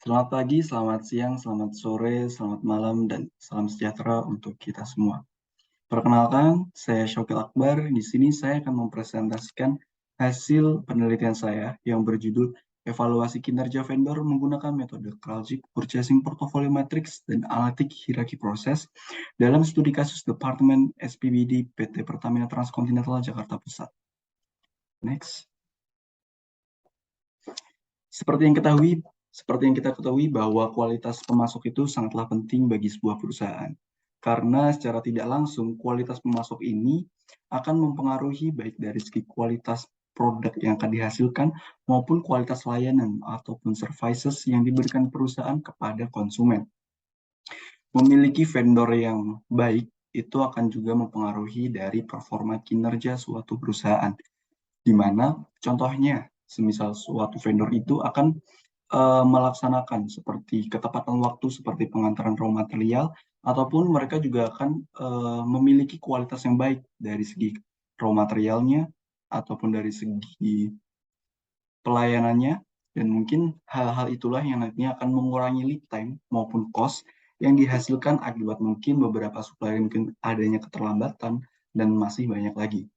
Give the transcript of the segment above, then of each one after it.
Selamat pagi, selamat siang, selamat sore, selamat malam, dan salam sejahtera untuk kita semua. Perkenalkan, saya Syokil Akbar. Di sini saya akan mempresentasikan hasil penelitian saya yang berjudul Evaluasi Kinerja Vendor menggunakan metode Kraljic Purchasing Portfolio Matrix dan Analytic Hierarchy Process dalam studi kasus Departemen SPBD PT Pertamina Transkontinental Jakarta Pusat. Next. Seperti yang kita ketahui bahwa kualitas pemasok itu sangatlah penting bagi sebuah perusahaan. Karena secara tidak langsung kualitas pemasok ini akan mempengaruhi baik dari segi kualitas produk yang akan dihasilkan maupun kualitas layanan ataupun services yang diberikan perusahaan kepada konsumen. Memiliki vendor yang baik itu akan juga mempengaruhi dari performa kinerja suatu perusahaan. Di mana contohnya, semisal suatu vendor itu akan melaksanakan seperti ketepatan waktu seperti pengantaran raw material, ataupun mereka juga akan memiliki kualitas yang baik dari segi raw materialnya, ataupun dari segi pelayanannya, dan mungkin hal-hal itulah yang nantinya akan mengurangi lead time maupun cost yang dihasilkan akibat mungkin beberapa supplier mungkin adanya keterlambatan, dan masih banyak lagi.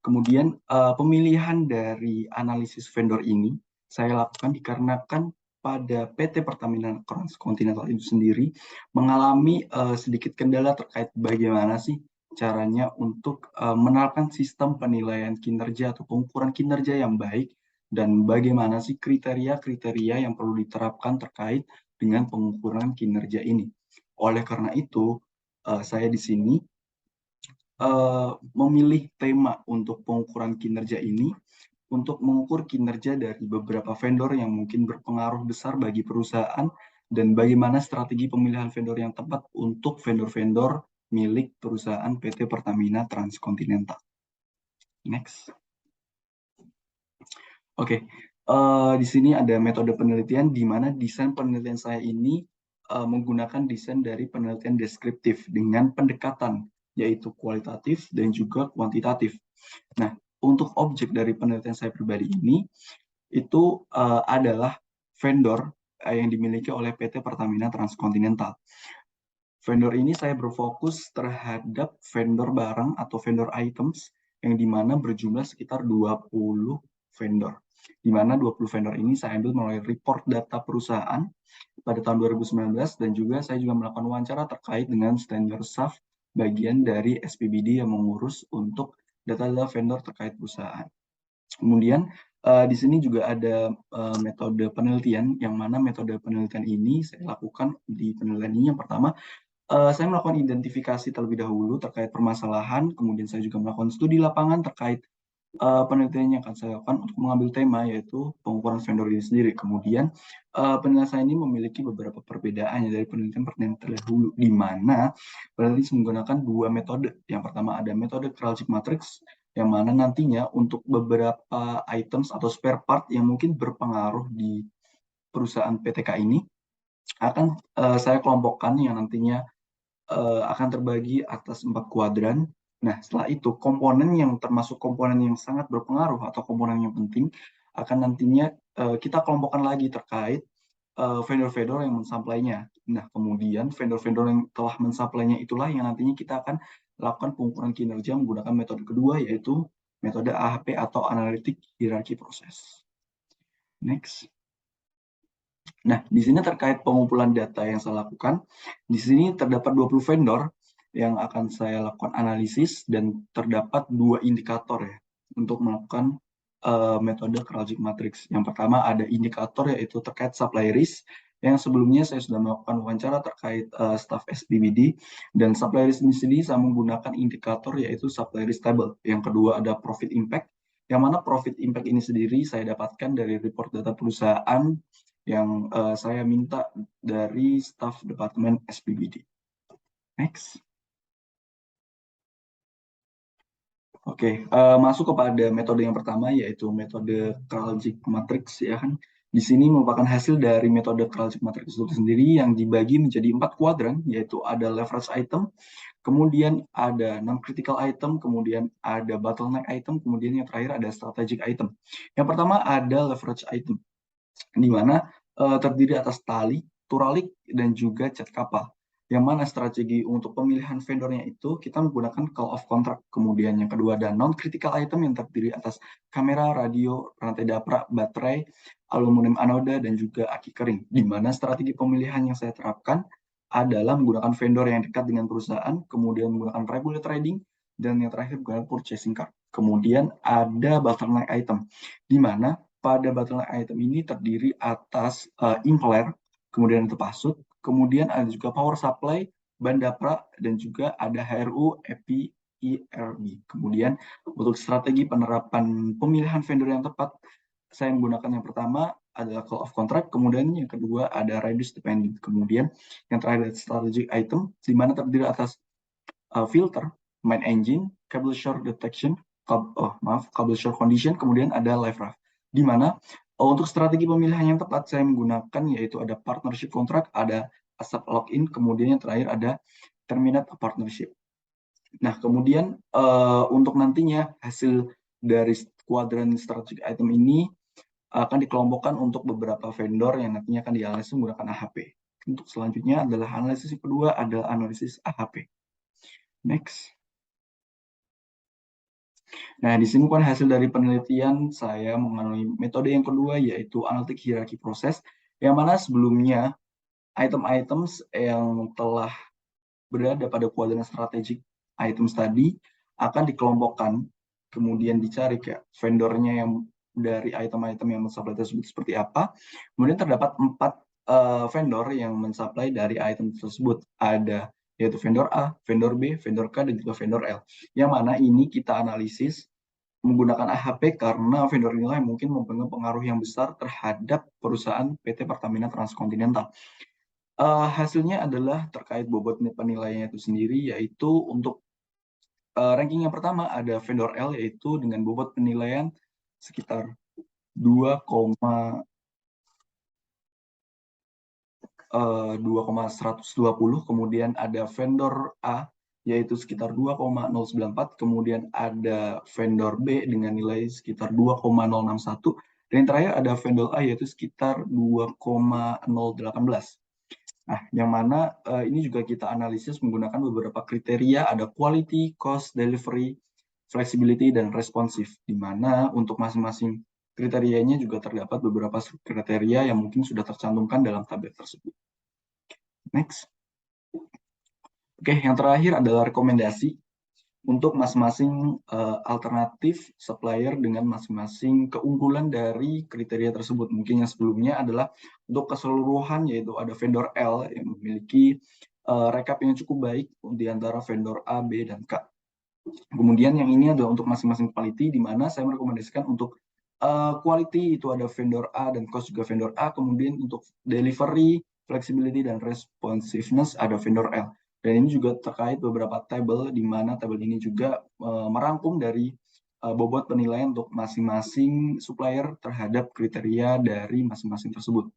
Kemudian pemilihan dari analisis vendor ini saya lakukan dikarenakan pada PT Pertamina Transkontinental itu sendiri mengalami sedikit kendala terkait bagaimana sih caranya untuk menerapkan sistem penilaian kinerja atau pengukuran kinerja yang baik, dan bagaimana sih kriteria-kriteria yang perlu diterapkan terkait dengan pengukuran kinerja ini. Oleh karena itu, saya di sini memilih tema untuk pengukuran kinerja ini untuk mengukur kinerja dari beberapa vendor yang mungkin berpengaruh besar bagi perusahaan, dan bagaimana strategi pemilihan vendor yang tepat untuk vendor-vendor milik perusahaan PT Pertamina Transkontinental. Next. Oke, di sini ada metode penelitian di mana desain penelitian saya ini menggunakan desain dari penelitian deskriptif dengan pendekatan yaitu kualitatif dan juga kuantitatif. Nah, untuk objek dari penelitian saya pribadi ini itu adalah vendor yang dimiliki oleh PT Pertamina Transkontinental. Vendor ini saya berfokus terhadap vendor barang atau vendor items yang dimana berjumlah sekitar 20 vendor. Di mana 20 vendor ini saya ambil melalui report data perusahaan pada tahun 2019, dan juga saya juga melakukan wawancara terkait dengan standar staff bagian dari SPBD yang mengurus untuk data-data vendor terkait perusahaan. Kemudian di sini juga ada metode penelitian, yang mana metode penelitian ini saya lakukan di penelitian ini yang pertama, saya melakukan identifikasi terlebih dahulu terkait permasalahan, kemudian saya juga melakukan studi lapangan terkait penelitian yang akan saya lakukan untuk mengambil tema yaitu pengukuran vendor ini sendiri. Kemudian penelitian saya ini memiliki beberapa perbedaan dari penelitian terdahulu, di mana penelitian menggunakan dua metode. Yang pertama ada metode Kraljic Matrix, yang mana nantinya untuk beberapa items atau spare part yang mungkin berpengaruh di perusahaan PTK ini akan saya kelompokkan yang nantinya akan terbagi atas 4 kuadran. Nah, setelah itu komponen yang termasuk komponen yang sangat berpengaruh atau komponen yang penting akan nantinya kita kelompokkan lagi terkait vendor-vendor yang mensuplainya. Nah, kemudian vendor-vendor yang telah mensuplainya itulah yang nantinya kita akan lakukan pengukuran kinerja menggunakan metode kedua, yaitu metode AHP atau Analytic Hierarchy Process. Next. Nah, di sini terkait pengumpulan data yang saya lakukan, di sini terdapat 20 vendor yang akan saya lakukan analisis, dan terdapat dua indikator ya untuk melakukan metode Kraljic Matrix. Yang pertama ada indikator yaitu terkait supply risk, yang sebelumnya saya sudah melakukan wawancara terkait staff SPBD, dan supply risk ini sendiri saya menggunakan indikator yaitu supply risk table. Yang kedua ada profit impact, yang mana profit impact ini sendiri saya dapatkan dari report data perusahaan yang saya minta dari staf Departemen SPBD. Next. Oke, masuk kepada metode yang pertama yaitu metode Kraljic Matrix ya kan. Di sini merupakan hasil dari metode Kraljic Matrix itu sendiri yang dibagi menjadi 4 kuadran, yaitu ada leverage item, kemudian ada non-critical item, kemudian ada bottleneck item, kemudian yang terakhir ada strategic item. Yang pertama ada leverage item, di mana terdiri atas tali, turalik, dan juga cat kapal. Yang mana strategi untuk pemilihan vendornya itu kita menggunakan call of contract. Kemudian yang kedua ada non-critical item yang terdiri atas kamera, radio, rantai daprak, baterai, aluminium anoda, dan juga aki kering. Di mana strategi pemilihan yang saya terapkan adalah menggunakan vendor yang dekat dengan perusahaan, kemudian menggunakan regular trading, dan yang terakhir menggunakan purchasing card. Kemudian ada bottleneck item, di mana pada bottleneck item ini terdiri atas impler, kemudian itu pasut, kemudian ada juga power supply, ban daprak, dan juga ada HRU, EPI, IRB. Kemudian untuk strategi penerapan pemilihan vendor yang tepat, saya menggunakan yang pertama adalah call of contract, kemudian yang kedua ada reduce depending, kemudian yang terakhir adalah strategic item, di mana terdiri atas filter, main engine, cable short detection, cable short condition, kemudian ada live raft. Di mana untuk strategi pemilihan yang tepat saya menggunakan yaitu ada partnership contract, ada asset lock-in, kemudian yang terakhir ada terminate a partnership. Nah, kemudian untuk nantinya hasil dari kuadran strategic item ini akan dikelompokkan untuk beberapa vendor yang nantinya akan dianalisis menggunakan AHP. Untuk selanjutnya adalah analisis yang kedua adalah analisis AHP. Next. Nah, di sini kan hasil dari penelitian saya mengenai metode yang kedua yaitu analitik hierarki proses, yang mana sebelumnya item-item yang telah berada pada kuadran strategic items tadi akan dikelompokkan, kemudian dicari kayak vendornya yang dari item-item yang mensuplai tersebut seperti apa. Kemudian terdapat 4 vendor yang mensuplai dari item tersebut. Ada yaitu vendor A, vendor B, vendor K, dan juga vendor L. Yang mana ini kita analisis menggunakan AHP karena vendor inilah yang mungkin mempunyai pengaruh yang besar terhadap perusahaan PT Pertamina Transkontinental. Hasilnya adalah terkait bobot penilaiannya itu sendiri, yaitu untuk ranking yang pertama ada vendor L, yaitu dengan bobot penilaian sekitar 2,120, kemudian ada vendor A yaitu sekitar 2,094, kemudian ada vendor B dengan nilai sekitar 2,061, dan yang terakhir ada vendor A yaitu sekitar 2,018. Nah, yang mana ini juga kita analisis menggunakan beberapa kriteria, ada quality, cost, delivery, flexibility, dan responsive, di mana untuk masing-masing kriterianya juga terdapat beberapa kriteria yang mungkin sudah tercantumkan dalam tabel tersebut. Next. Oke, yang terakhir adalah rekomendasi untuk masing-masing alternatif supplier dengan masing-masing keunggulan dari kriteria tersebut. Mungkin yang sebelumnya adalah untuk keseluruhan yaitu ada vendor L yang memiliki rekap yang cukup baik di antara vendor A, B, dan K. Kemudian yang ini adalah untuk masing-masing quality, di mana saya merekomendasikan untuk quality itu ada vendor A dan cost juga vendor A. Kemudian untuk delivery, flexibility, dan responsiveness ada vendor L. Dan ini juga terkait beberapa tabel, di mana tabel ini juga merangkum dari bobot penilaian untuk masing-masing supplier terhadap kriteria dari masing-masing tersebut.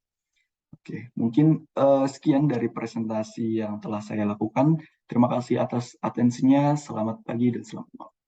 Oke, mungkin sekian dari presentasi yang telah saya lakukan. Terima kasih atas atensinya. Selamat pagi dan selamat malam.